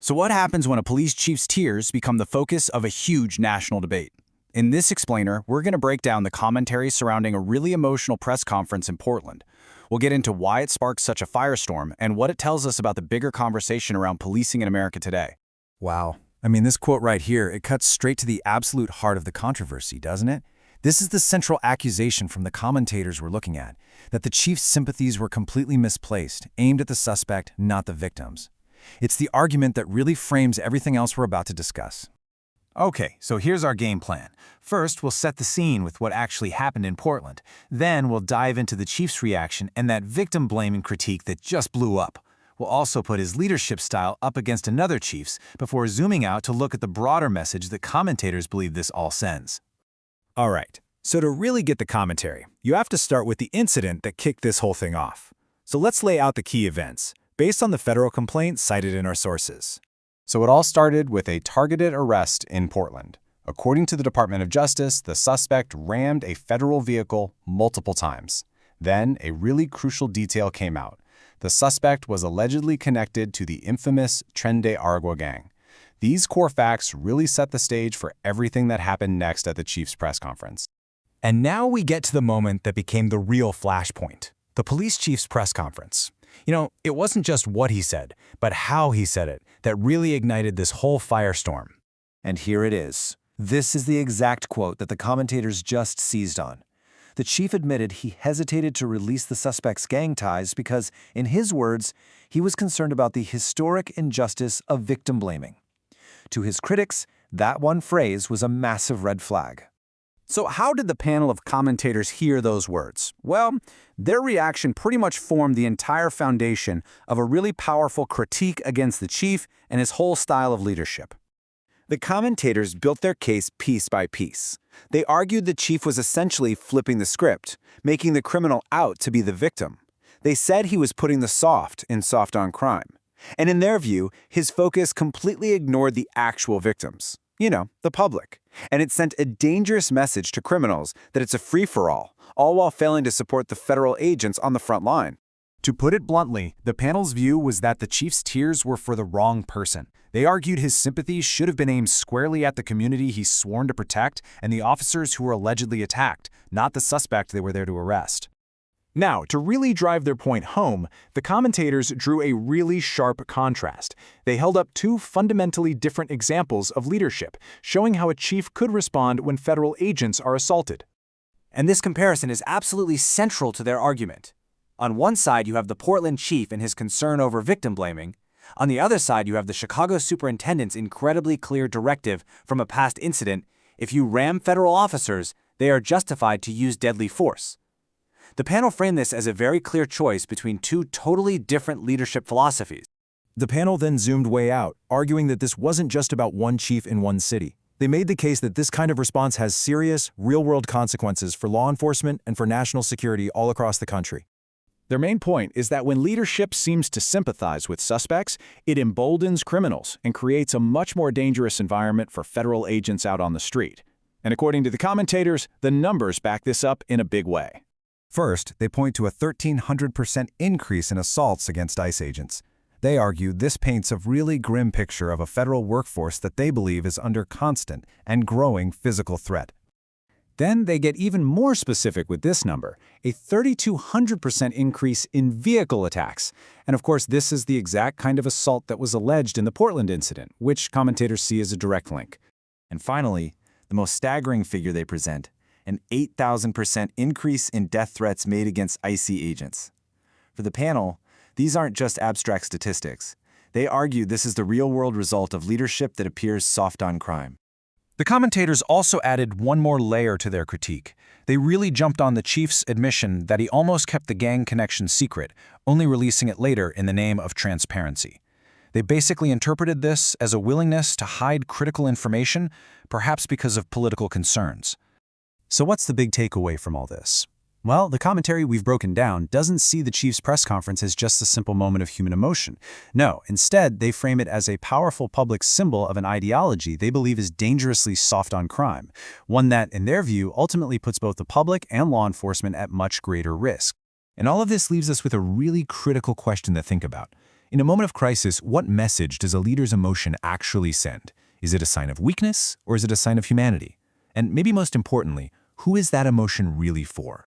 So what happens when a police chief's tears become the focus of a huge national debate? In this explainer, we're going to break down the commentary surrounding a really emotional press conference in Portland. We'll get into why it sparked such a firestorm and what it tells us about the bigger conversation around policing in America today. Wow. I mean, this quote right here, it cuts straight to the absolute heart of the controversy, doesn't it? This is the central accusation from the commentators we're looking at, that the chief's sympathies were completely misplaced, aimed at the suspect, not the victims. It's the argument that really frames everything else we're about to discuss. Okay, so here's our game plan. First, we'll set the scene with what actually happened in Portland. Then we'll dive into the chief's reaction and that victim-blaming critique that just blew up. We'll also put his leadership style up against another chief's before zooming out to look at the broader message that commentators believe this all sends. All right, so to really get the commentary, you have to start with the incident that kicked this whole thing off. So let's lay out the key events, based on the federal complaint cited in our sources. So it all started with a targeted arrest in Portland. According to the Department of Justice, the suspect rammed a federal vehicle multiple times. Then a really crucial detail came out. The suspect was allegedly connected to the infamous Tren de Aragua gang. These core facts really set the stage for everything that happened next at the chief's press conference. And now we get to the moment that became the real flashpoint, the police chief's press conference. You know, it wasn't just what he said, but how he said it that really ignited this whole firestorm. And here it is. This is the exact quote that the commentators just seized on. The chief admitted he hesitated to release the suspect's gang ties because, in his words, he was concerned about the historic injustice of victim blaming. To his critics, that one phrase was a massive red flag. So how did the panel of commentators hear those words? Well, their reaction pretty much formed the entire foundation of a really powerful critique against the chief and his whole style of leadership. The commentators built their case piece by piece. They argued the chief was essentially flipping the script, making the criminal out to be the victim. They said he was putting the soft in soft on crime. And in their view, his focus completely ignored the actual victims. You know, the public. And it sent a dangerous message to criminals that it's a free-for-all, all while failing to support the federal agents on the front line. To put it bluntly, the panel's view was that the chief's tears were for the wrong person. They argued his sympathies should have been aimed squarely at the community he's sworn to protect and the officers who were allegedly attacked, not the suspect they were there to arrest. Now, to really drive their point home, the commentators drew a really sharp contrast. They held up two fundamentally different examples of leadership, showing how a chief could respond when federal agents are assaulted. And this comparison is absolutely central to their argument. On one side, you have the Portland chief and his concern over victim blaming. On the other side, you have the Chicago superintendent's incredibly clear directive from a past incident: if you ram federal officers, they are justified to use deadly force. The panel framed this as a very clear choice between two totally different leadership philosophies. The panel then zoomed way out, arguing that this wasn't just about one chief in one city. They made the case that this kind of response has serious, real-world consequences for law enforcement and for national security all across the country. Their main point is that when leadership seems to sympathize with suspects, it emboldens criminals and creates a much more dangerous environment for federal agents out on the street. And according to the commentators, the numbers back this up in a big way. First, they point to a 1,300% increase in assaults against ICE agents. They argue this paints a really grim picture of a federal workforce that they believe is under constant and growing physical threat. Then they get even more specific with this number, a 3,200% increase in vehicle attacks. And of course, this is the exact kind of assault that was alleged in the Portland incident, which commentators see as a direct link. And finally, the most staggering figure they present: an 8,000% increase in death threats made against ICE agents. For the panel, these aren't just abstract statistics. They argue this is the real-world result of leadership that appears soft on crime. The commentators also added one more layer to their critique. They really jumped on the chief's admission that he almost kept the gang connection secret, only releasing it later in the name of transparency. They basically interpreted this as a willingness to hide critical information, perhaps because of political concerns. So what's the big takeaway from all this? Well, the commentary we've broken down doesn't see the chief's press conference as just a simple moment of human emotion. No, instead, they frame it as a powerful public symbol of an ideology they believe is dangerously soft on crime, one that, in their view, ultimately puts both the public and law enforcement at much greater risk. And all of this leaves us with a really critical question to think about. In a moment of crisis, what message does a leader's emotion actually send? Is it a sign of weakness, or is it a sign of humanity? And maybe most importantly, who is that emotion really for?